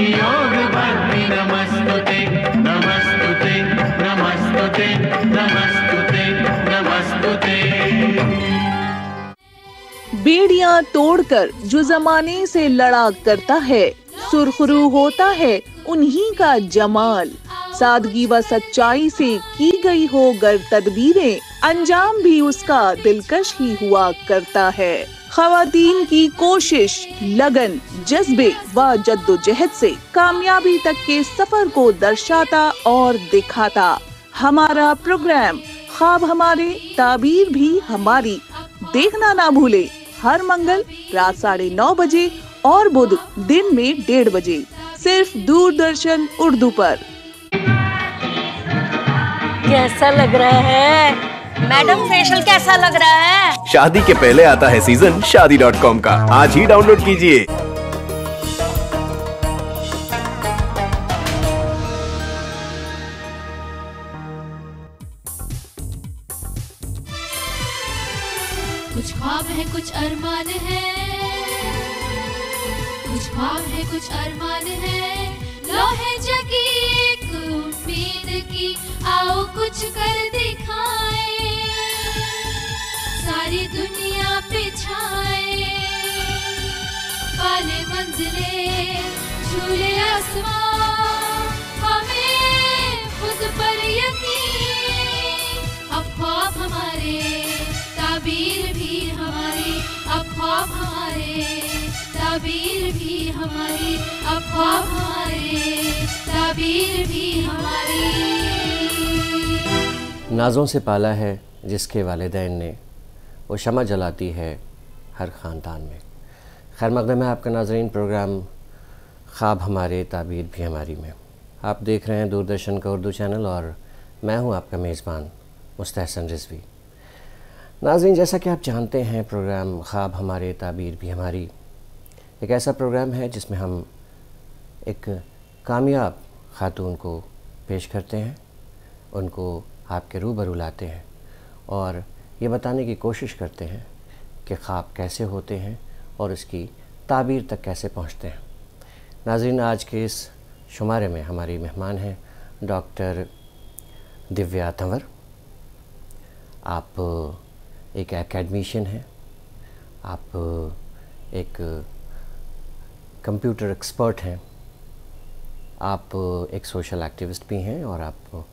योग बन्नी नमस्तुते नमस्तुते नमस्तुते नमस्तुते नमस्तुते। बेड़ियां तोड़कर जो जमाने से लड़ा करता है, सुरखरू होता है उन्हीं का जमाल। सादगी व सच्चाई से की गई हो गर तदबीरें, अंजाम भी उसका दिलकश ही हुआ करता है। खवातीन की कोशिश, लगन, जज्बे व जद्दोजहद से कामयाबी तक के सफर को दर्शाता और दिखाता हमारा प्रोग्राम ख्वाब हमारे ताबीर भी हमारी देखना ना भूले। हर मंगल रात 9:30 बजे और बुध दिन में 1:30 बजे सिर्फ दूरदर्शन उर्दू पर। कैसा लग रहा है मैडम? फेशियल कैसा लग रहा है? शादी के पहले आता है सीजन शादी.com का, आज ही डाउनलोड कीजिए। कुछ ख्वाब है कुछ अरमान है, कुछ ख्वाब है कुछ अरमान है, लोहे जगी एक उम्मीद की, आओ कुछ कर दिखाए, सारी दुनिया पे छाए, पाले मंजिले झूले आसमां, हमें खुद पर यकीन, अब ख्वाब हमारे ताबीर भी हमारी, अब ख्वाब हमारे ताबीर भी हमारी, अब ख्वाब हमारे ताबीर भी हमारी। नाज़ों से पाला है जिसके वालिदैन ने, वो शमा जलाती है हर ख़ानदान में। खैर मक़दम है आपका नाज़रीन, प्रोग्राम ख्वाब हमारे ताबीर भी हमारी में आप देख रहे हैं दूरदर्शन का उर्दू चैनल और मैं हूं आपका मेज़बान मुस्तहसन रिज़वी। नाज़रीन, जैसा कि आप जानते हैं प्रोग्राम ख्वाब हमारे ताबीर भी हमारी एक ऐसा प्रोग्राम है जिसमें हम एक कामयाब ख़ातून को पेश करते हैं, उनको आपके रूबरू लाते हैं और ये बताने की कोशिश करते हैं कि ख्वाब कैसे होते हैं और इसकी ताबीर तक कैसे पहुंचते हैं। नाज़रीन, आज के इस शुमारे में हमारी मेहमान हैं डॉक्टर दिव्या तंवर। आप एक एकेडमिशियन हैं, आप एक कंप्यूटर एक्सपर्ट हैं, आप एक सोशल एक्टिविस्ट भी हैं और आप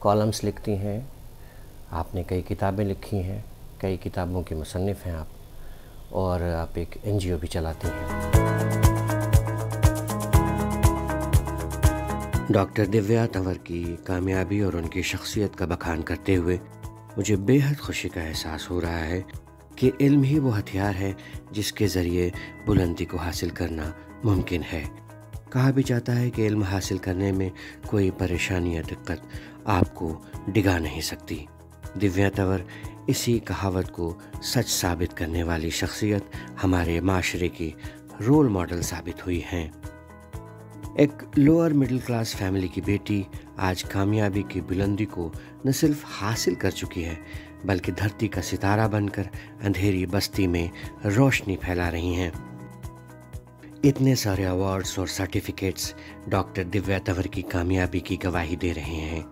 कॉलम्स लिखती हैं, आपने कई किताबें लिखी हैं, कई किताबों की मुसन्निफ़ हैं आप, और आप एक NGO भी चलाती हैं। डॉक्टर दिव्या तंवर की कामयाबी और उनकी शख्सियत का बखान करते हुए मुझे बेहद खुशी का एहसास हो रहा है कि इल्म ही वो हथियार है जिसके ज़रिए बुलंदी को हासिल करना मुमकिन है। कहा भी जाता है कि इल्म हासिल करने में कोई परेशानी या दिक्कत आपको डिगा नहीं सकती। दिव्या तंवर इसी कहावत को सच साबित करने वाली शख्सियत हमारे माशरे की रोल मॉडल साबित हुई हैं। एक लोअर मिडिल क्लास फैमिली की बेटी आज कामयाबी की बुलंदी को न सिर्फ हासिल कर चुकी है बल्कि धरती का सितारा बनकर अंधेरी बस्ती में रोशनी फैला रही हैं। इतने सारे अवार्ड्स और सर्टिफिकेट्स डॉक्टर दिव्या तंवर की कामयाबी की गवाही दे रहे हैं।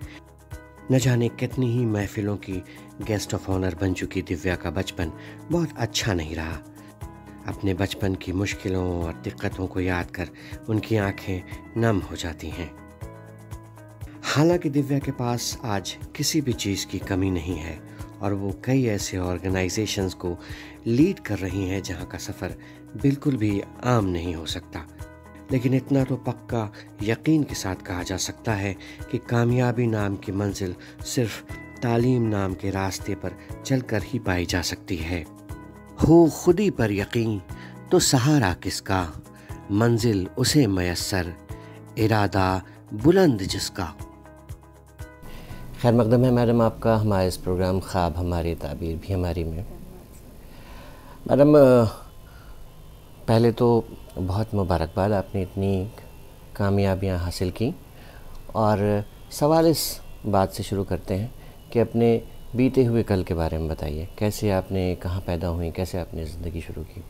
न जाने कितनी ही महफिलों की गेस्ट ऑफ ऑनर बन चुकी दिव्या का बचपन बहुत अच्छा नहीं रहा। अपने बचपन की मुश्किलों और दिक्कतों को याद कर उनकी आंखें नम हो जाती हैं। हालांकि दिव्या के पास आज किसी भी चीज़ की कमी नहीं है और वो कई ऐसे ऑर्गेनाइजेशंस को लीड कर रही हैं जहां का सफ़र बिल्कुल भी आम नहीं हो सकता। लेकिन इतना तो पक्का यकीन के साथ कहा जा सकता है कि कामयाबी नाम की मंजिल सिर्फ तालीम नाम के रास्ते पर चलकर ही पाई जा सकती है। हो खुदी पर यकीन तो सहारा किसका, मंजिल उसे मयस्सर, इरादा बुलंद जिसका। खैर मकदम है मैडम आपका हमारे इस प्रोग्राम ख्वाब हमारी ताबीर भी हमारी में। मैडम पहले तो बहुत मुबारकबाद, आपने इतनी कामयाबियां हासिल की और सवाल इस बात से शुरू करते हैं कि अपने बीते हुए कल के बारे में बताइए। कैसे आपने, कहाँ पैदा हुई, कैसे आपने ज़िंदगी शुरू की?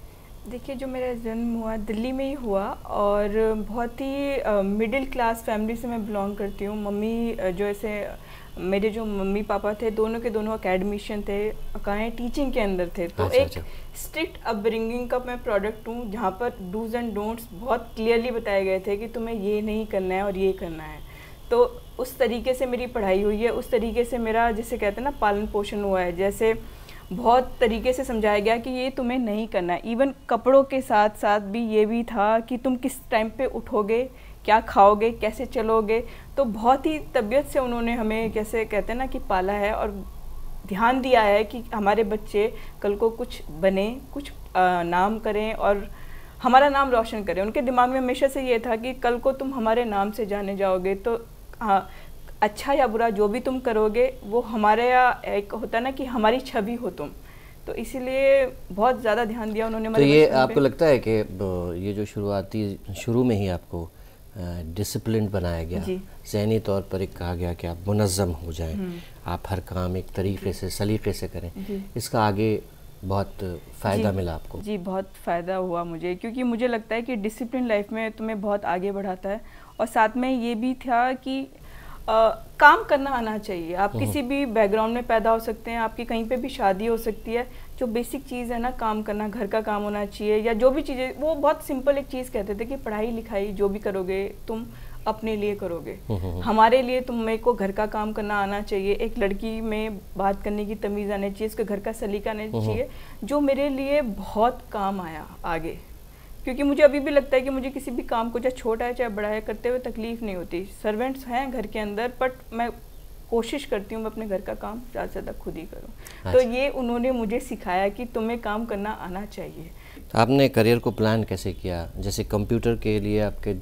देखिए, जो मेरा जन्म हुआ दिल्ली में ही हुआ और बहुत ही मिडिल क्लास फैमिली से मैं बिलोंग करती हूँ। मम्मी जो ऐसे मेरे जो मम्मी पापा थे दोनों के दोनों अकेडमिशियन थे, कहें टीचिंग के अंदर थे। तो एक स्ट्रिक्ट अपब्रिंगिंग का मैं प्रोडक्ट हूँ जहाँ पर डूज एंड डोंट्स बहुत क्लियरली बताए गए थे कि तुम्हें ये नहीं करना है और ये करना है। तो उस तरीके से मेरी पढ़ाई हुई है, उस तरीके से मेरा जिसे कहते हैं ना पालन पोषण हुआ है। जैसे बहुत तरीके से समझाया गया कि ये तुम्हें नहीं करना है। इवन कपड़ों के साथ साथ भी ये भी था कि तुम किस टाइम पे उठोगे, क्या खाओगे, कैसे चलोगे। तो बहुत ही तबीयत से उन्होंने हमें कैसे कहते हैं ना कि पाला है और ध्यान दिया है कि हमारे बच्चे कल को कुछ बने, कुछ नाम करें और हमारा नाम रोशन करें। उनके दिमाग में हमेशा से ये था कि कल को तुम हमारे नाम से जाने जाओगे तो हाँ, अच्छा या बुरा जो भी तुम करोगे वो हमारे एक होता है ना कि हमारी छवि हो तुम। तो इसीलिए बहुत ज़्यादा ध्यान दिया उन्होंने। तो ये आपको लगता है कि ये जो शुरू में ही आपको डिसिप्लिन बनाया गया, ज़हनी तौर पर एक कहा गया कि आप मुनज़्ज़म हो जाएं, आप हर काम एक तरीके से सलीके से करें, इसका आगे बहुत फ़ायदा मिला आपको? जी, बहुत फ़ायदा हुआ मुझे, क्योंकि मुझे लगता है कि डिसिप्लिन लाइफ में तुम्हें बहुत आगे बढ़ाता है। और साथ में ये भी था कि काम करना आना चाहिए। आप किसी भी बैकग्राउंड में पैदा हो सकते हैं, आपकी कहीं पे भी शादी हो सकती है, जो बेसिक चीज़ है ना काम करना, घर का काम होना चाहिए या जो भी चीज़ें, वो बहुत सिंपल एक चीज़ कहते थे कि पढ़ाई लिखाई जो भी करोगे तुम अपने लिए करोगे, हमारे लिए तुम्हें को घर का काम करना आना चाहिए। एक लड़की में बात करने की तमीज़ आनी चाहिए, उसके घर का सलीका आना चाहिए, जो मेरे लिए बहुत काम आया आगे। क्योंकि मुझे अभी भी लगता है कि मुझे किसी भी काम को चाहे छोटा है चाहे बड़ा है करते हुए तकलीफ़ नहीं होती। सर्वेंट्स हैं घर के अंदर, बट मैं कोशिश करती हूँ मैं अपने घर का काम ज़्यादा से ज़्यादा खुद ही करूँ। तो ये उन्होंने मुझे सिखाया कि तुम्हें काम करना आना चाहिए। तो आपने करियर को प्लान कैसे किया? जैसे कंप्यूटर के लिए आपके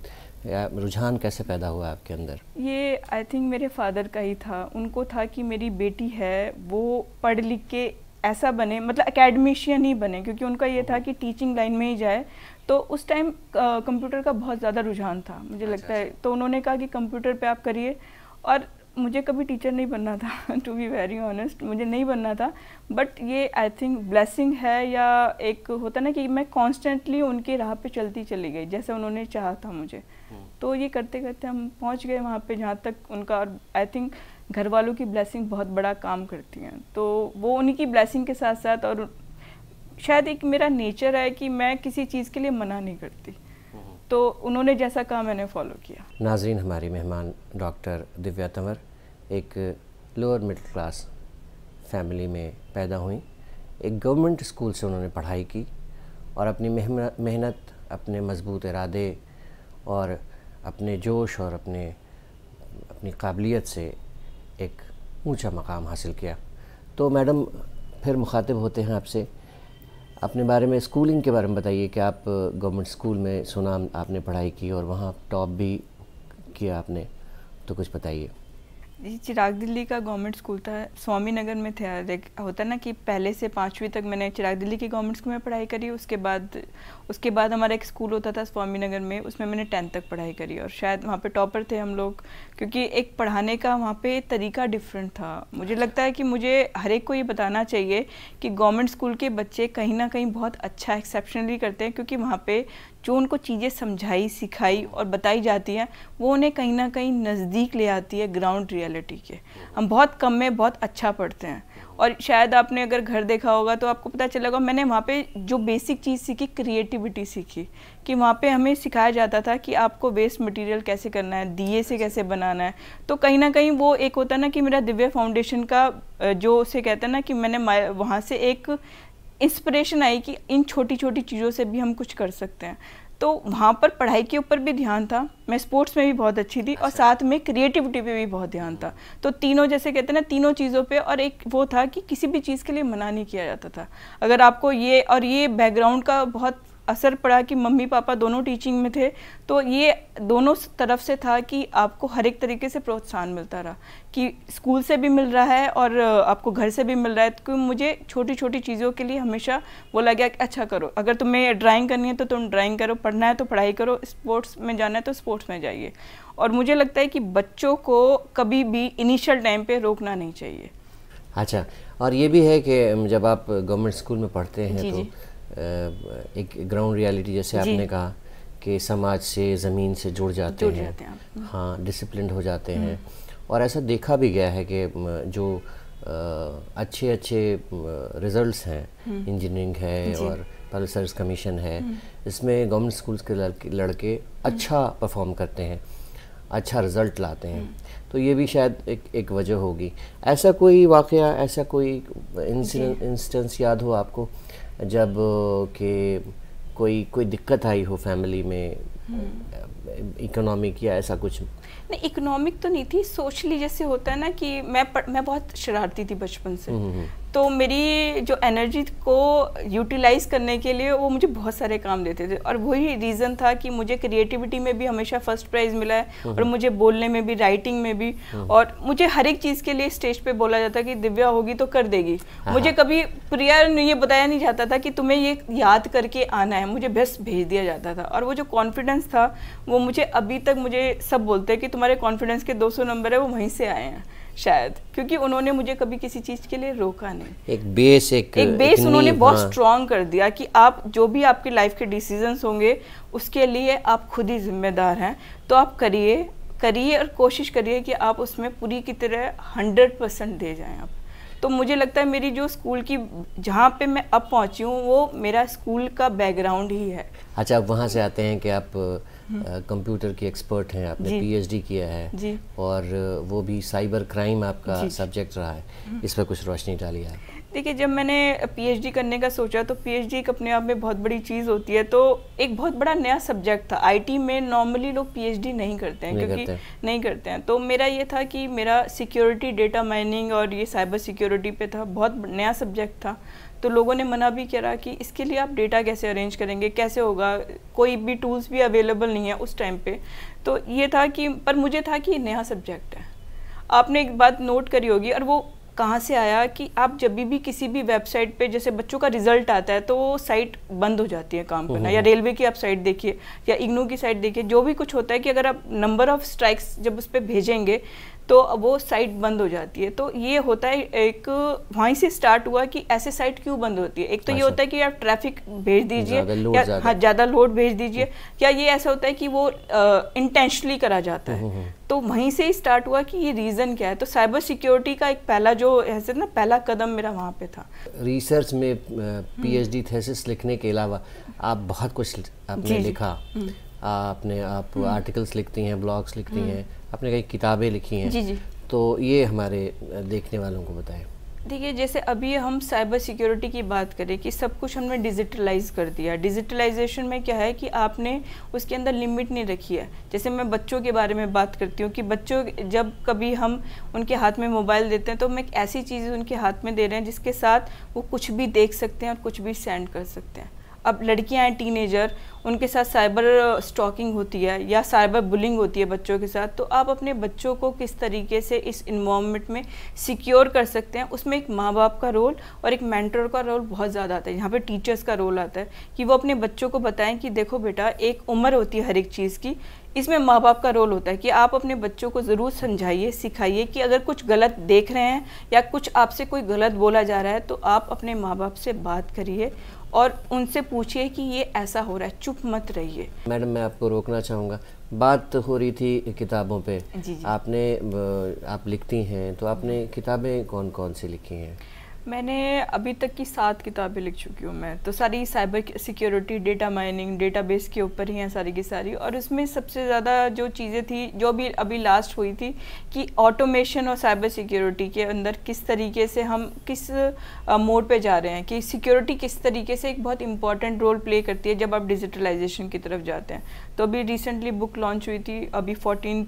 रुझान कैसे पैदा हुआ आपके अंदर? ये आई थिंक मेरे फादर का ही था। उनको था कि मेरी बेटी है वो पढ़ लिख के ऐसा बने, मतलब एकेडमिशियन ही बने, क्योंकि उनका ये था कि टीचिंग लाइन में ही जाए। तो उस टाइम कंप्यूटर का बहुत ज़्यादा रुझान था मुझे लगता है। तो उन्होंने कहा कि कंप्यूटर पे आप करिए। और मुझे कभी टीचर नहीं बनना था टू बी वेरी ऑनेस्ट, मुझे नहीं बनना था। बट ये आई थिंक ब्लेसिंग है, या एक होता ना कि मैं कॉन्स्टेंटली उनकी राह पे चलती चली गई जैसे उन्होंने चाहा था मुझे। तो ये करते करते हम पहुंच गए वहाँ पे जहाँ तक उनका। और आई थिंक घर वालों की ब्लेसिंग बहुत बड़ा काम करती हैं। तो वो उन्हीं की ब्लेसिंग के साथ साथ, और शायद एक मेरा नेचर है कि मैं किसी चीज़ के लिए मना नहीं करती, तो उन्होंने जैसा कहा मैंने फॉलो किया। नाज़रीन, हमारी मेहमान डॉक्टर दिव्या तंवर एक लोअर मिडिल क्लास फैमिली में पैदा हुई। एक गवर्नमेंट स्कूल से उन्होंने पढ़ाई की और अपनी मेहनत, अपने मजबूत इरादे और अपने जोश और अपनी काबिलियत से एक ऊंचा मकाम हासिल किया। तो मैडम, फिर मुखातिब होते हैं आपसे, अपने बारे में, स्कूलिंग के बारे में बताइए कि आप गवर्नमेंट स्कूल में सुना आपने पढ़ाई की और वहाँ टॉप भी किया आपने, तो कुछ बताइए। जी, चिराग दिल्ली का गवर्नमेंट स्कूल था, स्वामी नगर में थे। होता ना कि पहले से 5वीं तक मैंने चिराग दिल्ली के गवर्नमेंट स्कूल में पढ़ाई करी। उसके बाद हमारा एक स्कूल होता था स्वामी नगर में, उसमें मैंने 10th तक पढ़ाई करी और शायद वहाँ पे टॉपर थे हम लोग, क्योंकि एक पढ़ाने का वहाँ पे तरीका डिफरेंट था। मुझे लगता है कि मुझे हर एक को ये बताना चाहिए कि गवर्नमेंट स्कूल के बच्चे कहीं ना कहीं बहुत अच्छा एक्सेप्शनली करते हैं, क्योंकि वहाँ पे जो उनको चीज़ें समझाई, सिखाई और बताई जाती हैं वो उन्हें कहीं ना कहीं नज़दीक ले आती है ग्राउंड रियलिटी के। हम बहुत कम में बहुत अच्छा पढ़ते हैं। और शायद आपने अगर घर देखा होगा तो आपको पता चलेगा, मैंने वहाँ पे जो बेसिक चीज़ सीखी, क्रिएटिविटी सीखी, कि वहाँ पे हमें सिखाया जाता था कि आपको वेस्ट मटेरियल कैसे करना है, दिए से कैसे बनाना है। तो कहीं ना कहीं वो एक होता ना कि मेरा दिव्या फाउंडेशन का जो उसे कहते हैं ना कि मैंने वहाँ से एक इंस्पिरेशन आई कि इन छोटी छोटी चीज़ों से भी हम कुछ कर सकते हैं। तो वहाँ पर पढ़ाई के ऊपर भी ध्यान था, मैं स्पोर्ट्स में भी बहुत अच्छी थी और साथ में क्रिएटिविटी पे भी बहुत ध्यान था। तो तीनों, जैसे कहते हैं ना, तीनों चीज़ों पे। और एक वो था कि किसी भी चीज़ के लिए मना नहीं किया जाता था। अगर आपको ये बैकग्राउंड का बहुत असर पड़ा कि मम्मी पापा दोनों टीचिंग में थे, तो ये दोनों तरफ से था कि आपको हर एक तरीके से प्रोत्साहन मिलता रहा, कि स्कूल से भी मिल रहा है और आपको घर से भी मिल रहा है। तो मुझे छोटी छोटी चीज़ों के लिए हमेशा बोला गया कि अच्छा करो, अगर तुम्हें ड्राइंग करनी है तो तुम ड्राइंग करो, पढ़ना है तो पढ़ाई करो, स्पोर्ट्स में जाना है तो स्पोर्ट्स में जाइए। और मुझे लगता है कि बच्चों को कभी भी इनिशियल टाइम पे रोकना नहीं चाहिए। अच्छा, और ये भी है कि जब आप गवर्नमेंट स्कूल में पढ़ते हैं तो एक ग्राउंड रियलिटी जैसे आपने कहा कि समाज से, ज़मीन से जुड़ जाते हैं। हाँ, डिसिप्लिन हो जाते हैं। और ऐसा देखा भी गया है कि जो अच्छे अच्छे रिजल्ट्स हैं, इंजीनियरिंग है और पब्लिक सर्विस कमीशन है, इसमें गवर्नमेंट स्कूल्स के लड़के अच्छा परफॉर्म करते हैं, अच्छा रिज़ल्ट लाते हैं। तो ये भी शायद एक वजह होगी। ऐसा कोई वाक़या, ऐसा कोई इंस्टेंस याद हो आपको जब कि कोई दिक्कत आई हो फैमिली में, इकोनॉमिक या ऐसा कुछ? नहीं, इकोनॉमिक तो नहीं थी, सोशली जैसे होता है ना कि मैं बहुत शरारती थी बचपन से। तो मेरी जो एनर्जी को यूटिलाइज करने के लिए वो मुझे बहुत सारे काम देते थे, और वही रीज़न था कि मुझे क्रिएटिविटी में भी हमेशा फर्स्ट प्राइज़ मिला है, और मुझे बोलने में भी, राइटिंग में भी, और मुझे हर एक चीज़ के लिए स्टेज पे बोला जाता कि दिव्या होगी तो कर देगी। मुझे कभी प्रिया ने ये बताया नहीं जाता था कि तुम्हें ये याद करके आना है, मुझे बस भेज दिया जाता था। और वो जो कॉन्फिडेंस था वो मुझे अभी तक, मुझे सब बोलते हैं कि तुम्हारे कॉन्फिडेंस के 200 नंबर है, वो वहीं से आए हैं शायद, क्योंकि उन्होंने मुझे कभी किसी चीज़ के लिए रोका नहीं। एक बेस उन्होंने बहुत स्ट्रॉन्ग कर दिया कि आप जो भी आपकी लाइफ के डिसीजंस होंगे उसके लिए आप खुद ही जिम्मेदार हैं। तो आप करिए और कोशिश करिए कि आप उसमें पूरी की तरह 100% दे जाएं आप। तो मुझे लगता है मेरी जो स्कूल की, जहाँ पे मैं अब पहुँची हूँ, वो मेरा स्कूल का बैकग्राउंड ही है। अच्छा, अब वहाँ से आते हैं कि आप कंप्यूटर की एक्सपर्ट हैं, आपने पीएचडी किया है जी। और वो भी साइबर क्राइम आपका सब्जेक्ट रहा है, इस पर कुछ रोशनी डालिए आप। देखिए, जब मैंने पीएचडी करने का सोचा तो पीएचडी एक अपने आप में बहुत बड़ी चीज़ होती है, तो एक बहुत बड़ा नया सब्जेक्ट था। आईटी में नॉर्मली लोग पीएचडी नहीं करते हैं, नहीं करते हैं। तो मेरा ये था कि मेरा सिक्योरिटी, डेटा माइनिंग और ये साइबर सिक्योरिटी पे था, बहुत नया सब्जेक्ट था। तो लोगों ने मना भी करा कि इसके लिए आप डेटा कैसे अरेंज करेंगे, कैसे होगा, कोई भी टूल्स भी अवेलेबल नहीं है उस टाइम पे। तो ये था कि, पर मुझे था कि नया सब्जेक्ट है। आपने एक बात नोट करी होगी, और वो कहाँ से आया कि आप जब भी किसी भी वेबसाइट पे, जैसे बच्चों का रिजल्ट आता है तो वो साइट बंद हो जाती है काम करना, या रेलवे की आप साइट देखिए या इग्नू की साइट देखिए, जो भी कुछ होता है कि अगर आप नंबर ऑफ स्ट्राइक्स जब उस पर भेजेंगे तो वो साइट बंद हो जाती है। तो ये होता है, एक वहीं से स्टार्ट हुआ कि ऐसे साइट क्यों बंद होती है। एक तो ये होता है कि आप ट्रैफिक भेज दीजिए या ज़्यादा लोड भेज दीजिए, या ये ऐसा होता है कि वो इंटेंशनली करा जाता है। तो वहीं से ही स्टार्ट हुआ कि ये रीज़न क्या है। तो साइबर सिक्योरिटी का एक पहला जो ऐसे ना पहला कदम मेरा वहाँ पे था। रिसर्च में पीएचडी थीसिस लिखने के अलावा आप बहुत कुछ आपने लिखा। आप आर्टिकल्स लिखती हैं, ब्लॉग्स लिखती हैं, आपने कई किताबें लिखी हैं। जी। तो ये हमारे देखने वालों को बताएं। देखिए, जैसे अभी हम साइबर सिक्योरिटी की बात करें कि सब कुछ हमने डिजिटलाइज कर दिया। डिजिटलाइजेशन में क्या है कि आपने उसके अंदर लिमिट नहीं रखी है। जैसे मैं बच्चों के बारे में बात करती हूँ कि बच्चों, जब कभी हम उनके हाथ में मोबाइल देते हैं तो हम एक ऐसी चीज़ उनके हाथ में दे रहे हैं जिसके साथ वो कुछ भी देख सकते हैं और कुछ भी सेंड कर सकते हैं। अब लड़कियां हैं, टीनेजर, उनके साथ साइबर स्टॉकिंग होती है या साइबर बुलिंग होती है बच्चों के साथ। तो आप अपने बच्चों को किस तरीके से इस इन्वायरमेंट में सिक्योर कर सकते हैं, उसमें एक माँ बाप का रोल और एक मेंटर का रोल बहुत ज़्यादा आता है। यहाँ पे टीचर्स का रोल आता है कि वो अपने बच्चों को बताएं कि देखो बेटा, एक उम्र होती है हर एक चीज़ की, इसमें माँ बाप का रोल होता है कि आप अपने बच्चों को ज़रूर समझाइए, सिखाइए कि अगर कुछ गलत देख रहे हैं या कुछ आपसे कोई गलत बोला जा रहा है तो आप अपने माँ बाप से बात करिए और उनसे पूछिए कि ये ऐसा हो रहा है, चुप मत रहिए। मैडम, मैं आपको रोकना चाहूँगा, बात हो रही थी किताबों पे। जी। आप लिखती हैं, तो आपने किताबें कौन कौन सी लिखी हैं? मैंने अभी तक की 7 किताबें लिख चुकी हूँ मैं, तो सारी cyber security, data mining, database के ऊपर ही हैं सारी की सारी। और उसमें सबसे ज़्यादा जो चीज़ें थी, जो भी अभी लास्ट हुई थी कि ऑटोमेशन और साइबर सिक्योरिटी के अंदर किस तरीके से हम किस मोड पे जा रहे हैं, कि सिक्योरिटी किस तरीके से एक बहुत इंपॉर्टेंट रोल प्ले करती है जब आप डिजिटलाइजेशन की तरफ जाते हैं। तो अभी रिसेंटली बुक लॉन्च हुई थी अभी 14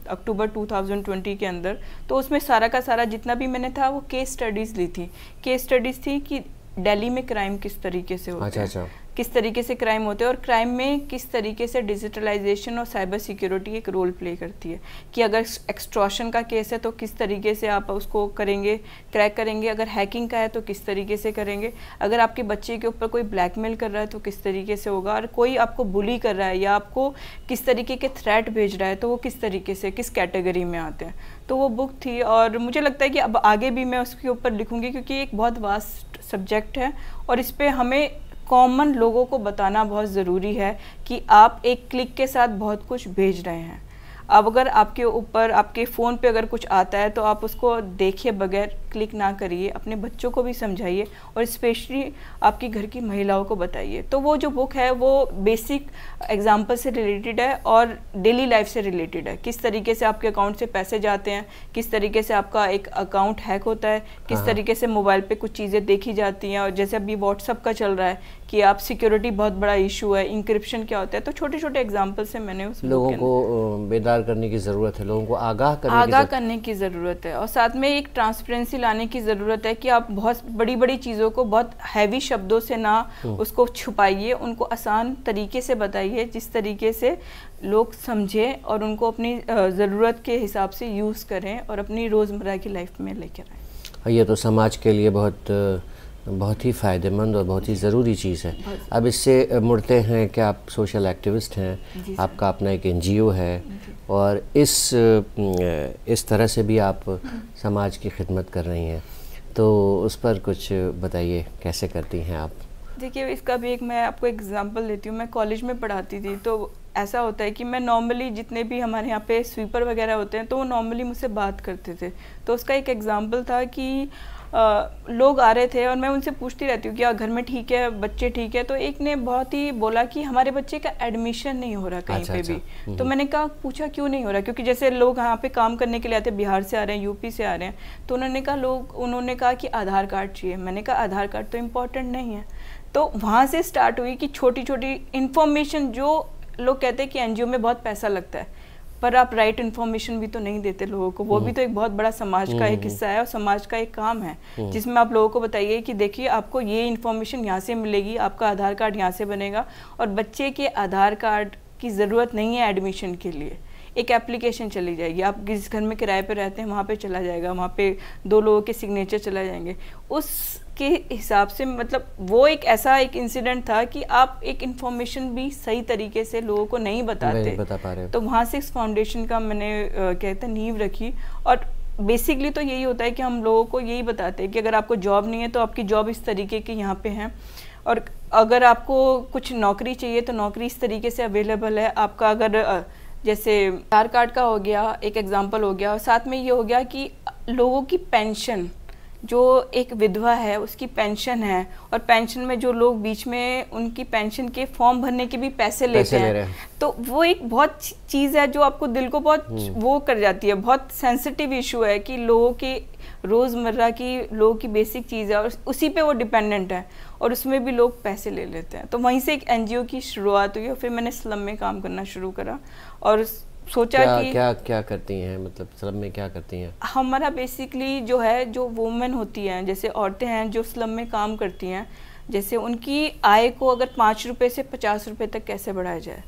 अक्टूबर 2020 के अंदर। तो उसमें सारा का सारा जितना भी मैंने था वो केस स्टडीज़ ली थी। केस स्टडीज़ थी कि दिल्ली में क्राइम किस तरीके से होता है। किस तरीके से क्राइम होते हैं और क्राइम में किस तरीके से डिजिटलाइजेशन और साइबर सिक्योरिटी एक रोल प्ले करती है, कि अगर एक्सटॉर्शन का केस है तो किस तरीके से आप उसको करेंगे, क्रैक करेंगे, अगर हैकिंग का है तो किस तरीके से करेंगे, अगर आपके बच्चे के ऊपर कोई ब्लैकमेल कर रहा है तो किस तरीके से होगा, और कोई आपको बुली कर रहा है या आपको किस तरीके के थ्रेट भेज रहा है तो वो किस तरीके से, किस कैटेगरी में आते हैं। तो वो बुक थी और मुझे लगता है कि अब आगे भी मैं उसके ऊपर लिखूंगी, क्योंकि एक बहुत वास्ट सब्जेक्ट है और इस पे हमें कॉमन लोगों को बताना बहुत ज़रूरी है कि आप एक क्लिक के साथ बहुत कुछ भेज रहे हैं। अब अगर आपके ऊपर आपके फ़ोन पे अगर कुछ आता है तो आप उसको देखिए बगैर क्लिक ना करिए, अपने बच्चों को भी समझाइए और स्पेशली आपकी घर की महिलाओं को बताइए। तो वो जो बुक है वो बेसिक एग्जाम्पल से रिलेटेड है और डेली लाइफ से रिलेटेड है, किस तरीके से आपके अकाउंट से पैसे जाते हैं, किस तरीके से आपका एक अकाउंट हैक होता है, किस तरीके से मोबाइल पे कुछ चीज़ें देखी जाती हैं, और जैसे अभी व्हाट्सअप का चल रहा है कि आप सिक्योरिटी बहुत बड़ा इशू है, इंक्रिप्शन क्या होता है। तो छोटे छोटे एग्जाम्पल से मैंने उस लोगों को बेदार करने की ज़रूरत है, लोगों को आगाह करने की ज़रूरत है और साथ में एक ट्रांसपेरेंसी लाने की ज़रूरत है कि आप बहुत बड़ी बड़ी चीज़ों को बहुत हैवी शब्दों से ना उसको छुपाइए, उनको आसान तरीके से बताइए जिस तरीके से लोग समझें और उनको अपनी ज़रूरत के हिसाब से यूज़ करें और अपनी रोज़मर्रा की लाइफ में लेकर आएँ। ये तो समाज के लिए बहुत ही फ़ायदेमंद और बहुत ही ज़रूरी चीज़ है। अब इससे मुड़ते हैं कि आप सोशल एक्टिविस्ट हैं, आपका अपना एक NGO है और इस तरह से भी आप समाज की खिदमत कर रही हैं, तो उस पर कुछ बताइए, कैसे करती हैं आप? देखिए, इसका भी मैं आपको एग्जांपल देती हूँ। मैं कॉलेज में पढ़ाती थी तो ऐसा होता है कि मैं नॉर्मली जितने भी हमारे यहाँ पे स्वीपर वगैरह होते हैं तो वो नॉर्मली मुझसे बात करते थे। तो उसका एक एग्जांपल था कि लोग आ रहे थे और मैं उनसे पूछती रहती हूँ कि घर में ठीक है, बच्चे ठीक है। तो एक ने बहुत ही बोला कि हमारे बच्चे का एडमिशन नहीं हो रहा कहीं पे भी। तो मैंने कहा, पूछा क्यों नहीं हो रहा, क्योंकि जैसे लोग यहाँ पे काम करने के लिए आते हैं, बिहार से आ रहे हैं, यूपी से आ रहे हैं, तो उन्होंने कहा कि आधार कार्ड चाहिए। मैंने कहा आधार कार्ड तो इम्पोर्टेंट नहीं है। तो वहाँ से स्टार्ट हुई कि छोटी छोटी इन्फॉर्मेशन, जो लोग कहते हैं कि NGO में बहुत पैसा लगता है, पर आप राइट इन्फॉर्मेशन भी तो नहीं देते लोगों को। वो भी तो एक बहुत बड़ा समाज का एक हिस्सा है और समाज का एक काम है जिसमें आप लोगों को बताइए कि देखिए आपको ये इन्फॉर्मेशन यहाँ से मिलेगी, आपका आधार कार्ड यहाँ से बनेगा। और बच्चे के आधार कार्ड की ज़रूरत नहीं है एडमिशन के लिए, एक एप्लीकेशन चली जाएगी, आप जिस घर में किराए पे रहते हैं वहाँ पे चला जाएगा, वहाँ पे 2 लोगों के सिग्नेचर चला जाएंगे। उसके हिसाब से मतलब वो एक ऐसा एक इंसिडेंट था कि आप एक इन्फॉर्मेशन भी सही तरीके से लोगों को नहीं बता पा रहे। तो वहाँ से इस फाउंडेशन का मैंने कहते नींव रखी। और बेसिकली तो यही होता है कि हम लोगों को यही बताते हैं कि अगर आपको जॉब नहीं है तो आपकी जॉब इस तरीके की यहाँ पे है, और अगर आपको कुछ नौकरी चाहिए तो नौकरी इस तरीके से अवेलेबल है। आपका अगर जैसे आधार कार्ड का हो गया, एक एग्जांपल हो गया, और साथ में ये हो गया कि लोगों की पेंशन, जो एक विधवा है उसकी पेंशन है, और पेंशन में जो लोग बीच में उनकी पेंशन के फॉर्म भरने के भी पैसे लेते हैं, तो वो एक बहुत चीज़ है जो आपको दिल को बहुत वो कर जाती है। बहुत सेंसिटिव इशू है कि लोगों की रोज़मर्रा की लोगों की बेसिक चीज़ है और उसी पे वो डिपेंडेंट है, और उसमें भी लोग पैसे ले लेते हैं। तो वहीं से एक NGO की शुरुआत हुई और फिर मैंने स्लम में काम करना शुरू करा और सोचा कि क्या करती हैं, मतलब स्लम में क्या करती हैं? हमारा बेसिकली जो है, जो वुमेन होती हैं, जैसे औरतें हैं जो स्लम में काम करती हैं, जैसे उनकी आय को अगर 5 रुपये से 50 रुपये तक कैसे बढ़ाया जाए,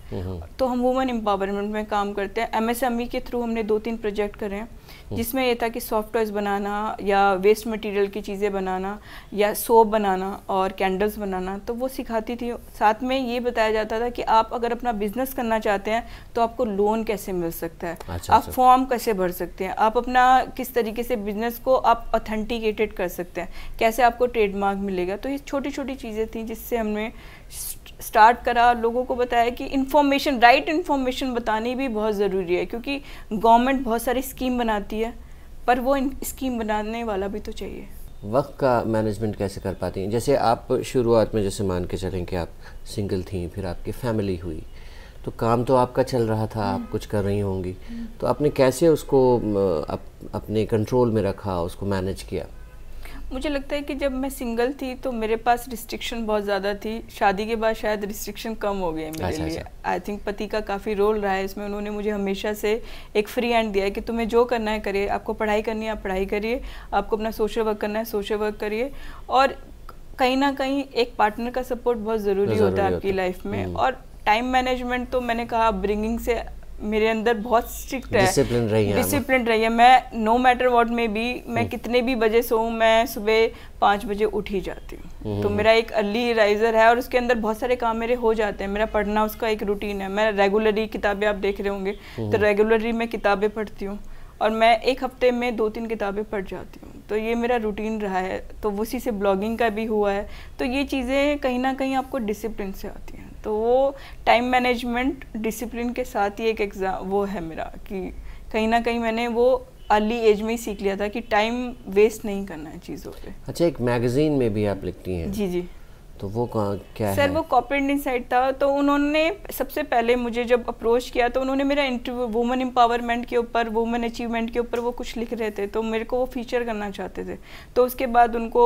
तो हम वुमेन एम्पावरमेंट में काम करते हैं। MSME के थ्रू हमने 2-3 प्रोजेक्ट करे हैं, जिसमें ये था कि सॉफ्ट टॉयज़ बनाना या वेस्ट मटेरियल की चीज़ें बनाना या सोप बनाना और कैंडल्स बनाना, तो वो सिखाती थी। साथ में ये बताया जाता था कि आप अगर अपना बिजनेस करना चाहते हैं तो आपको लोन कैसे मिल सकता है, आप फॉर्म कैसे भर सकते हैं, आप अपना किस तरीके से बिजनेस को आप ऑथेंटिकेटेड कर सकते हैं, कैसे आपको ट्रेडमार्क मिलेगा। तो ये छोटी छोटी चीज़ें थी जिससे हमने स्टार्ट करा, लोगों को बताया कि इन्फॉर्मेशन, राइट इन्फॉर्मेशन बतानी भी बहुत ज़रूरी है, क्योंकि गवर्नमेंट बहुत सारी स्कीम बनाती है पर वो स्कीम बनाने वाला भी तो चाहिए। वक्त का मैनेजमेंट कैसे कर पाती हैं? जैसे आप शुरुआत में जैसे मान के चलें कि आप सिंगल थी, फिर आपकी फैमिली हुई, तो काम तो आपका चल रहा था, आप कुछ कर रही होंगी, तो आपने कैसे उसको अपने कंट्रोल में रखा, उसको मैनेज किया? मुझे लगता है कि जब मैं सिंगल थी तो मेरे पास रिस्ट्रिक्शन बहुत ज़्यादा थी। शादी के बाद शायद रिस्ट्रिक्शन कम हो गए मेरे लिए। आई थिंक पति का काफ़ी रोल रहा है इसमें। उन्होंने मुझे हमेशा से एक फ्री हैंड दिया है कि तुम्हें जो करना है करिए, आपको पढ़ाई करनी है आप पढ़ाई करिए, आपको अपना सोशल वर्क करना है सोशल वर्क करिए। और कहीं ना कहीं एक पार्टनर का सपोर्ट बहुत ज़रूरी होता है आपकी लाइफ में। और टाइम मैनेजमेंट तो मैंने कहा ब्रिंगिंग से मेरे अंदर बहुत स्ट्रिक्ट है, डिसिप्लिन रही है। मैं नो मैटर व्हाट में भी, मैं कितने भी बजे सोऊं, मैं सुबह 5 बजे उठ ही जाती हूँ। तो मेरा एक अर्ली राइजर है और उसके अंदर बहुत सारे काम मेरे हो जाते हैं। मेरा पढ़ना उसका एक रूटीन है। मैं रेगुलरली किताबें, आप देख रहे होंगे तो रेगुलरली मैं किताबें पढ़ती हूँ और मैं एक हफ्ते में 2-3 किताबें पढ़ जाती हूँ। तो ये मेरा रूटीन रहा है। तो उसी से ब्लॉगिंग का भी हुआ है। तो ये चीज़ें कहीं ना कहीं आपको डिसिप्लिन से आती हैं। तो वो टाइम मैनेजमेंट डिसिप्लिन के साथ ही एक एग्जाम वो है मेरा, कि कहीं ना कहीं मैंने वो अर्ली एज में ही सीख लिया था कि टाइम वेस्ट नहीं करना है चीज़ों पे। अच्छा, एक मैगजीन में भी आप लिखती हैं? जी जी। तो वो क्या सर है? वो कॉर्पोरेट इनसाइट था। तो उन्होंने सबसे पहले मुझे जब अप्रोच किया तो उन्होंने मेरा इंटरव्यू वुमेन एम्पावरमेंट के ऊपर, वुमेन अचीवमेंट के ऊपर वो कुछ लिख रहे थे। तो मेरे को वो फीचर करना चाहते थे। तो उसके बाद उनको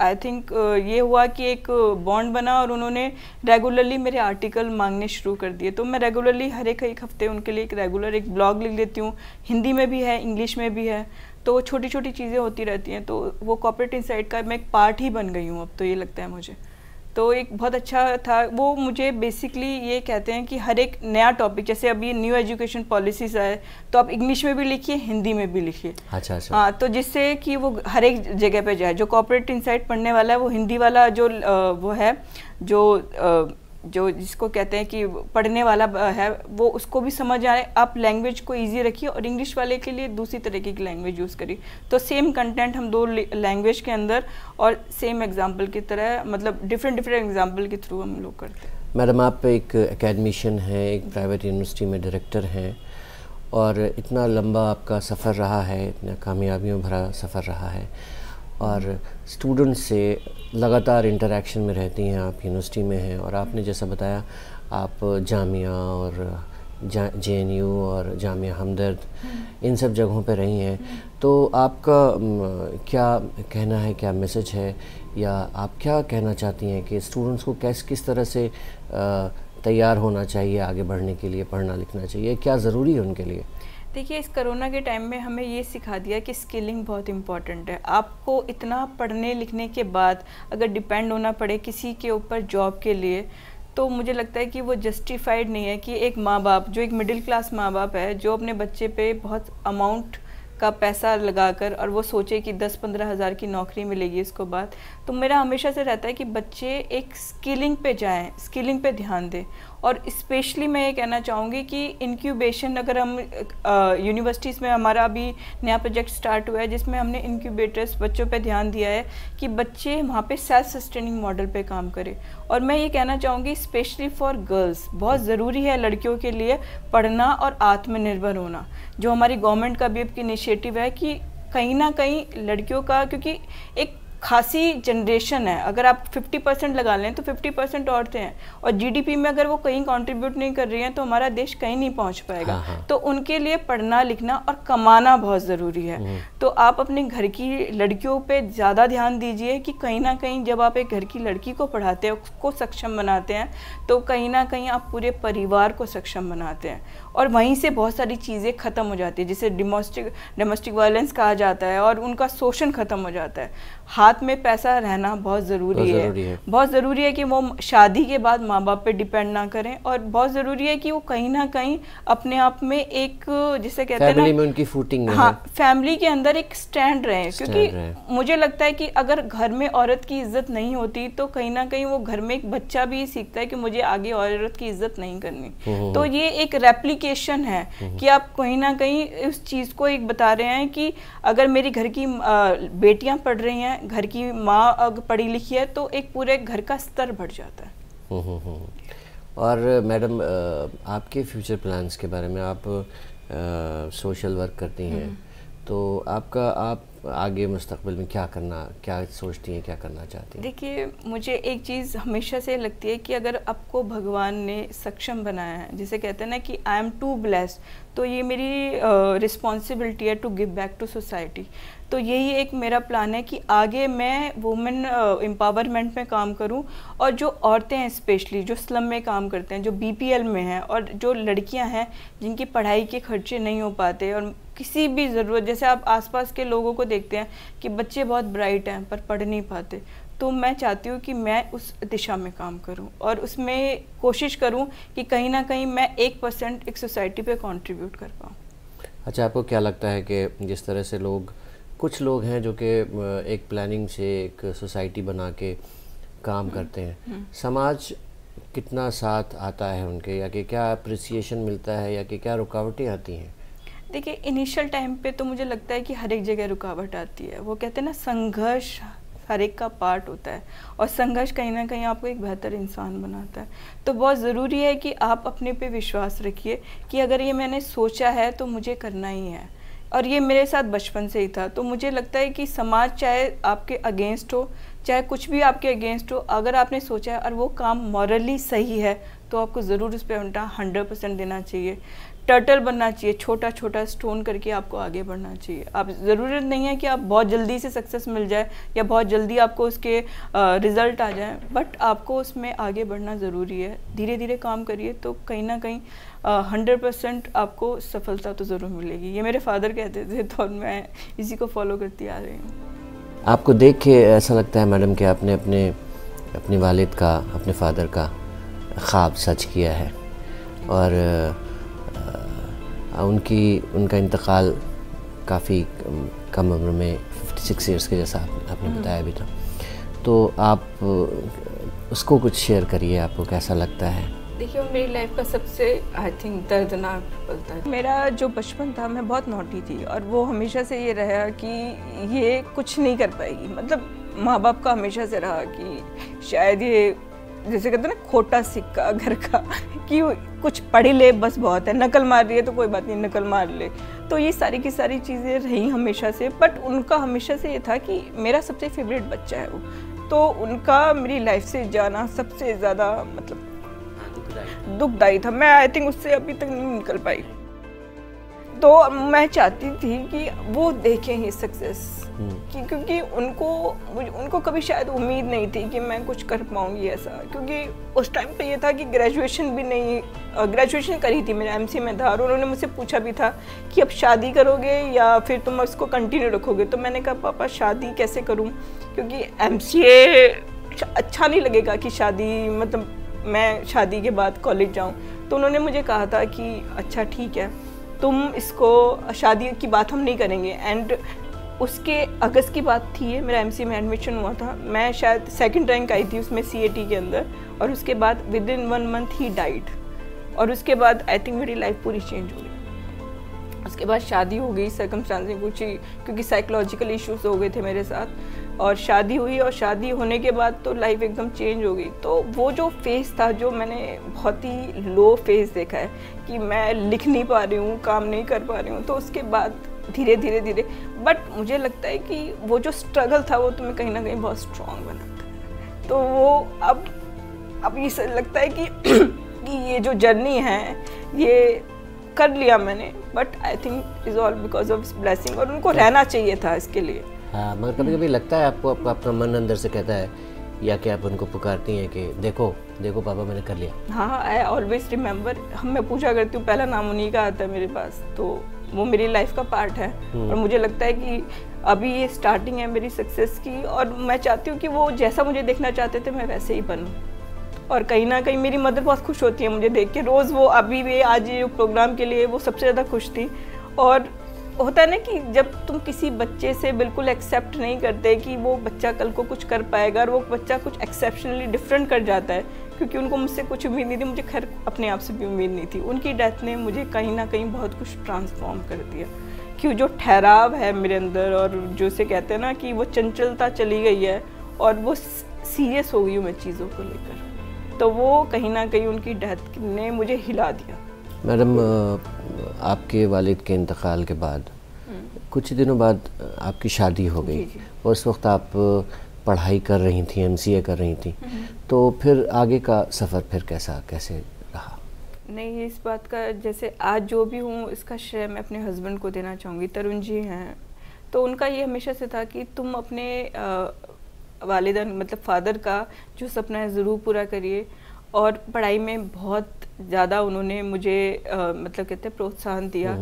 आई थिंक ये हुआ कि एक बॉन्ड बना और उन्होंने रेगुलरली मेरे आर्टिकल मांगने शुरू कर दिए। तो मैं रेगुलरली हर एक हफ्ते उनके लिए एक रेगुलर एक ब्लॉग लिख लेती हूँ। हिंदी में भी है, इंग्लिश में भी है। तो छोटी छोटी चीज़ें होती रहती हैं। तो वो कॉर्पोरेट इनसाइट का मैं एक पार्ट ही बन गई हूँ अब, तो ये लगता है मुझे। तो एक बहुत अच्छा था वो। मुझे बेसिकली ये कहते हैं कि हर एक नया टॉपिक, जैसे अभी न्यू एजुकेशन पॉलिसीज आए तो आप इंग्लिश में भी लिखिए, हिंदी में भी लिखिए। अच्छा अच्छा। हाँ, तो जिससे कि वो हर एक जगह पे जाए। जो कॉर्पोरेट इनसाइट पढ़ने वाला है वो हिंदी वाला जो वो है, जो जिसको कहते हैं कि पढ़ने वाला है, वो उसको भी समझ आए। आप लैंग्वेज को इजी रखिए और इंग्लिश वाले के लिए दूसरी तरीके की लैंग्वेज यूज़ करिए। तो सेम कंटेंट हम 2 लैंग्वेज के अंदर और सेम एग्जाम्पल की तरह, मतलब डिफरेंट एग्जाम्पल के थ्रू हम लोग करते हैं। मैडम, आप एक एकेडमिशियन हैं, एक प्राइवेट यूनिवर्सिटी में डायरेक्टर हैं और इतना लंबा आपका सफ़र रहा है, इतना कामयाबियों भरा सफ़र रहा है और स्टूडेंट्स से लगातार इंटरेक्शन में रहती हैं। आप यूनिवर्सिटी में हैं और आपने जैसा बताया आप जामिया और JNU और जामिया हमदर्द इन सब जगहों पे रही हैं। तो आपका क्या कहना है, क्या मैसेज है, या आप क्या कहना चाहती हैं कि स्टूडेंट्स को किस तरह से तैयार होना चाहिए आगे बढ़ने के लिए, पढ़ना लिखना चाहिए, क्या ज़रूरी है उनके लिए? देखिए, इस कोरोना के टाइम में हमें ये सिखा दिया कि स्किलिंग बहुत इम्पॉर्टेंट है। आपको इतना पढ़ने लिखने के बाद अगर डिपेंड होना पड़े किसी के ऊपर जॉब के लिए, तो मुझे लगता है कि वो जस्टिफाइड नहीं है। कि एक माँ बाप, जो एक मिडिल क्लास माँ बाप है, जो अपने बच्चे पे बहुत अमाउंट का पैसा लगाकर और वो सोचे कि 10-15 हज़ार की नौकरी मिलेगी इसको बाद। तो मेरा हमेशा से रहता है कि बच्चे एक स्किलिंग पे जाएं, स्किलिंग पे ध्यान दें। और स्पेशली मैं ये कहना चाहूँगी कि इंक्यूबेशन, अगर हम यूनिवर्सिटीज़ में हमारा अभी नया प्रोजेक्ट स्टार्ट हुआ है जिसमें हमने इंक्यूबेटर्स बच्चों पे ध्यान दिया है कि बच्चे वहाँ पे सेल्फ सस्टेनिंग मॉडल पे काम करें। और मैं ये कहना चाहूँगी स्पेशली फॉर गर्ल्स बहुत ज़रूरी है लड़कियों के लिए पढ़ना और आत्मनिर्भर होना। जो हमारी गवर्नमेंट का भी एक इनिशिएटिव है कि कहीं ना कहीं लड़कियों का, क्योंकि एक खासी जनरेशन है, अगर आप 50% लगा लें तो 50% औरतें हैं और जीडीपी में अगर वो कहीं कंट्रीब्यूट नहीं कर रही हैं तो हमारा देश कहीं नहीं पहुंच पाएगा। तो उनके लिए पढ़ना लिखना और कमाना बहुत ज़रूरी है। तो आप अपने घर की लड़कियों पे ज़्यादा ध्यान दीजिए कि कहीं ना कहीं जब आप एक घर की लड़की को पढ़ाते हैं, उसको सक्षम बनाते हैं, तो कहीं ना कहीं आप पूरे परिवार को सक्षम बनाते हैं और वहीं से बहुत सारी चीज़ें ख़त्म हो जाती है, जिसे डोमेस्टिक वायलेंस कहा जाता है और उनका शोषण ख़त्म हो जाता है। हाथ में पैसा रहना बहुत ज़रूरी है। बहुत ज़रूरी है कि वो शादी के बाद माँ बाप पे डिपेंड ना करें और बहुत ज़रूरी है कि वो कहीं ना कहीं अपने आप में एक, जिसे कहते हैं ना, में उनकी फूटिंग हाँ, फैमिली के अंदर एक स्टैंड रहे। क्योंकि मुझे लगता है कि अगर घर में औरत की इज्जत नहीं होती तो कहीं ना कहीं वो घर में एक बच्चा भी सीखता है कि मुझे आगे औरत की इज्जत नहीं करनी। तो ये एक रेप्लिकेशन है कि आप कहीं ना कहीं उस चीज़ को एक बता रहे हैं कि अगर मेरी घर की बेटियां पढ़ रही हैं, घर की माँ अगर पढ़ी लिखी है, तो एक पूरे घर का स्तर बढ़ जाता है। और मैडम, आपके फ्यूचर प्लान्स के बारे में, आप सोशल वर्क करती हैं, तो आप आगे मुस्तकबिल में क्या सोचती हैं, क्या करना चाहती हैं? देखिए, मुझे एक चीज़ हमेशा से लगती है कि अगर आपको भगवान ने सक्षम बनाया है, जिसे कहते हैं ना कि आई एम टू ब्लेस्ड, तो ये मेरी रिस्पॉन्सिबिलिटी है to give back to society. तो यही एक मेरा प्लान है कि आगे मैं वुमेन एम्पावरमेंट में काम करूं और जो औरतें हैं स्पेशली जो स्लम में काम करते हैं, जो BPL में हैं और जो लड़कियां हैं जिनकी पढ़ाई के खर्चे नहीं हो पाते और किसी भी ज़रूरत, जैसे आप आसपास के लोगों को देखते हैं कि बच्चे बहुत ब्राइट हैं पर पढ़ नहीं पाते, तो मैं चाहती हूँ कि मैं उस दिशा में काम करूँ और उसमें कोशिश करूँ कि कहीं ना कहीं मैं 1% एक सोसाइटी पे कंट्रीब्यूट कर पाऊँ। अच्छा, आपको क्या लगता है कि जिस तरह से कुछ लोग हैं जो कि एक प्लानिंग से एक सोसाइटी बना के काम करते हैं, समाज कितना साथ आता है उनके, या कि क्या अप्रिसिएशन मिलता है, या कि क्या रुकावटें आती हैं? देखिए, इनिशियल टाइम पे तो मुझे लगता है कि हर एक जगह रुकावट आती है। वो कहते हैं ना, संघर्ष हर एक का पार्ट होता है और संघर्ष कहीं ना कहीं आपको एक बेहतर इंसान बनाता है। तो बहुत ज़रूरी है कि आप अपने पे विश्वास रखिए कि अगर ये मैंने सोचा है तो मुझे करना ही है, और ये मेरे साथ बचपन से ही था। तो मुझे लगता है कि समाज चाहे आपके अगेंस्ट हो, चाहे कुछ भी आपके अगेंस्ट हो, अगर आपने सोचा है और वो काम मॉरली सही है तो आपको ज़रूर उस पर 100% देना चाहिए। टर्टल बनना चाहिए, छोटा छोटा स्टोन करके आपको आगे बढ़ना चाहिए। आप ज़रूरत नहीं है कि आप बहुत जल्दी से सक्सेस मिल जाए या बहुत जल्दी आपको उसके रिज़ल्ट आ जाए, बट आपको उसमें आगे बढ़ना ज़रूरी है। धीरे धीरे काम करिए तो कहीं ना कहीं 100% आपको सफलता तो ज़रूर मिलेगी। ये मेरे फादर कहते थे तो मैं इसी को फॉलो करती आ रही हूँ। आपको देख के ऐसा लगता है मैडम कि आपने अपने वालिद का, अपने फादर का ख्वाब सच किया है, और उनका इंतकाल काफ़ी कम उम्र में 56 ईयर्स के जैसा आपने बताया भी था। तो आप उसको कुछ शेयर करिए, आपको कैसा लगता है? देखिए, वो मेरी लाइफ का सबसे आई थिंक दर्दनाक पल था। मेरा जो बचपन था, मैं बहुत नॉटी थी और वो हमेशा से ये रहा कि ये कुछ नहीं कर पाएगी। मतलब माँ बाप का हमेशा से रहा कि शायद ये जैसे कहते हैं ना, खोटा सिक्का घर का, कि कुछ पढ़ ले बस बहुत है, नकल मार रही है तो कोई बात नहीं, नकल मार ले। तो ये सारी की सारी चीज़ें रही हमेशा से। बट उनका हमेशा से ये था कि मेरा सबसे फेवरेट बच्चा है वो, तो उनका मेरी लाइफ से जाना सबसे ज़्यादा मतलब दुखदायी था। मैं आई थिंक उससे अभी तक नहीं निकल पाई। तो मैं चाहती थी कि वो देखें ये सक्सेस, क्योंकि उनको कभी शायद उम्मीद नहीं थी कि मैं कुछ कर पाऊंगी ऐसा। क्योंकि उस टाइम पे ये था कि ग्रेजुएशन करी थी, मेरा एमसीए में था, और उन्होंने मुझसे पूछा भी था कि अब शादी करोगे या फिर तुम उसको कंटिन्यू रखोगे। तो मैंने कहा पापा शादी कैसे करूं, क्योंकि एमसीए अच्छा नहीं लगेगा कि शादी, मतलब मैं शादी के बाद कॉलेज जाऊं। तो उन्होंने मुझे कहा था कि अच्छा ठीक है, तुम इसको, शादी की बात हम नहीं करेंगे। एंड उसके अगस्त की बात थी, ये मेरा एमसीए में एडमिशन हुआ था, मैं शायद 2nd रैंक आई थी उसमें सीएटी के अंदर, और उसके बाद with in 1 month he died. और उसके बाद आई थिंक मेरी लाइफ पूरी चेंज हो गई। उसके बाद शादी हो गई, सर्कमस्टांसेस कुछ, क्योंकि साइकोलॉजिकल इश्यूज हो गए थे मेरे साथ, और शादी हुई, और शादी होने के बाद तो लाइफ एकदम चेंज हो गई। तो वो जो फेज़ था, जो मैंने बहुत ही लो फेज़ देखा है कि मैं लिख नहीं पा रही हूँ, काम नहीं कर पा रही हूँ, तो उसके बाद धीरे धीरे बट मुझे लगता है कि वो जो स्ट्रगल था वो तुम्हें कहीं ना कहीं बहुत स्ट्रॉन्ग बनाता है। तो वो अब ये लगता है कि ये जो जर्नी है ये कर लिया मैंने, but I think is all because of blessing, और उनको रहना चाहिए था इसके लिए। हाँ, मगर कभी कभी लगता है आपको, अपना मन अंदर से कहता है, या कि आप उनको पुकारती हैं कि देखो देखो पापा मैंने कर लिया? हाँ, आई ऑलवेज रिमेंबर, मैं पूछा करती हूँ, पहला नाम उन्हीं का आता है मेरे पास, तो वो मेरी लाइफ का पार्ट है। और मुझे लगता है कि अभी ये स्टार्टिंग है मेरी सक्सेस की, और मैं चाहती हूँ कि वो जैसा मुझे देखना चाहते थे मैं वैसे ही बनूँ। और कहीं ना कहीं मेरी मदर बहुत खुश होती है मुझे देख के, रोज़ वो अभी भी आज ये प्रोग्राम के लिए वो सबसे ज़्यादा खुश थी। और होता है ना कि जब तुम किसी बच्चे से बिल्कुल एक्सेप्ट नहीं करते कि वो बच्चा कल को कुछ कर पाएगा, और वो बच्चा कुछ एक्सेप्शनली डिफरेंट कर जाता है, क्योंकि उनको मुझसे कुछ उम्मीद नहीं थी, मुझे खैर अपने आप से भी उम्मीद नहीं थी। उनकी डेथ ने मुझे कहीं ना कहीं बहुत कुछ ट्रांसफॉर्म कर दिया, कि जो ठहराव है मेरे अंदर, और जो से कहते हैं ना कि वो चंचलता चली गई है, और वो सीरियस हो गई हूँ मैं चीज़ों को लेकर, तो वो कहीं ना कहीं उनकी डेथ ने मुझे हिला दिया। मैडम, आपके वालिद के इंतकाल के बाद कुछ दिनों बाद आपकी शादी हो गई, और उस वक्त आप पढ़ाई कर रही थी, एमसीए कर रही थी, तो फिर आगे का सफ़र फिर कैसे रहा? नहीं, इस बात का, जैसे आज जो भी हूँ इसका श्रेय मैं अपने हस्बैंड को देना चाहूँगी। तरुण जी हैं, तो उनका ये हमेशा से था कि तुम अपने वालिदैन मतलब फादर का जो सपना है ज़रूर पूरा करिए, और पढ़ाई में बहुत ज़्यादा उन्होंने मुझे मतलब कहते हैं प्रोत्साहन दिया।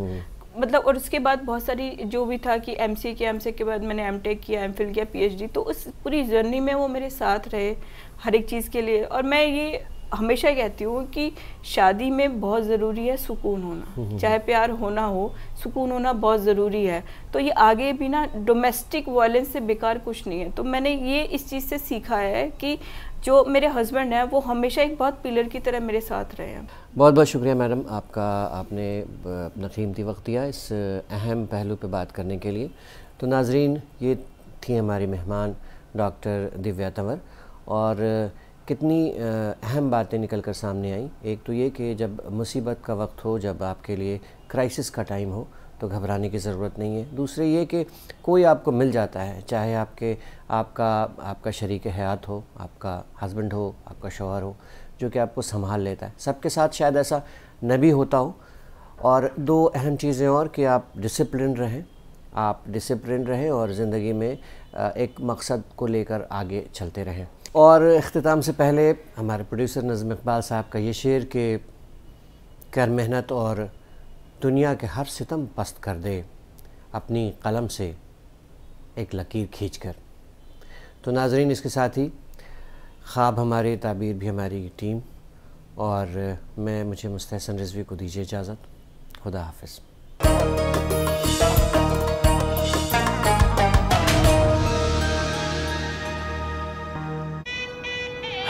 मतलब और उसके बाद बहुत सारी जो भी था कि एमसीए किया, एमसीए के बाद मैंने एमटेक किया, एमफिल किया, पीएचडी, तो उस पूरी जर्नी में वो मेरे साथ रहे हर एक चीज़ के लिए। और मैं ये हमेशा कहती हूँ कि शादी में बहुत ज़रूरी है सुकून होना, चाहे प्यार होना हो, सुकून होना बहुत ज़रूरी है। तो ये आगे भी ना डोमेस्टिक वायलेंस से बेकार कुछ नहीं है। तो मैंने ये इस चीज़ से सीखा है कि जो मेरे हस्बैंड हैं वो हमेशा एक बहुत पिलर की तरह मेरे साथ रहे हैं। बहुत बहुत शुक्रिया मैडम आपका, आपने अपना कीमती वक्त दिया इस अहम पहलू पे बात करने के लिए। तो नाजरीन, ये थी हमारी मेहमान डॉक्टर दिव्या तंवर, और कितनी अहम बातें निकल कर सामने आई। एक तो ये कि जब मुसीबत का वक्त हो, जब आपके लिए क्राइसिस का टाइम हो, तो घबराने की ज़रूरत नहीं है। दूसरे ये कि कोई आपको मिल जाता है, चाहे आपका शरीक हयात हो, आपका हस्बैंड हो, आपका शौहर हो, जो कि आपको संभाल लेता है। सबके साथ शायद ऐसा न भी होता हो। और दो अहम चीज़ें और कि आप डिसिप्लिन रहें और ज़िंदगी में एक मकसद को लेकर आगे चलते रहें। और इख्तिताम से पहले हमारे प्रोड्यूसर नज़म इकबाल साहब का ये शेर कि कर मेहनत और दुनिया के हर सितम पस्त कर दे, अपनी कलम से एक लकीर खींचकर। तो नाजरीन, इसके साथ ही ख्वाब हमारे, ताबीर भी हमारी टीम, और मुझे मुस्तहसन रिजवी को दीजिए इजाज़त। खुदा हाफिज़।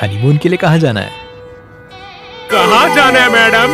हनीमून के लिए कहाँ जाना है? कहाँ जाना है मैडम?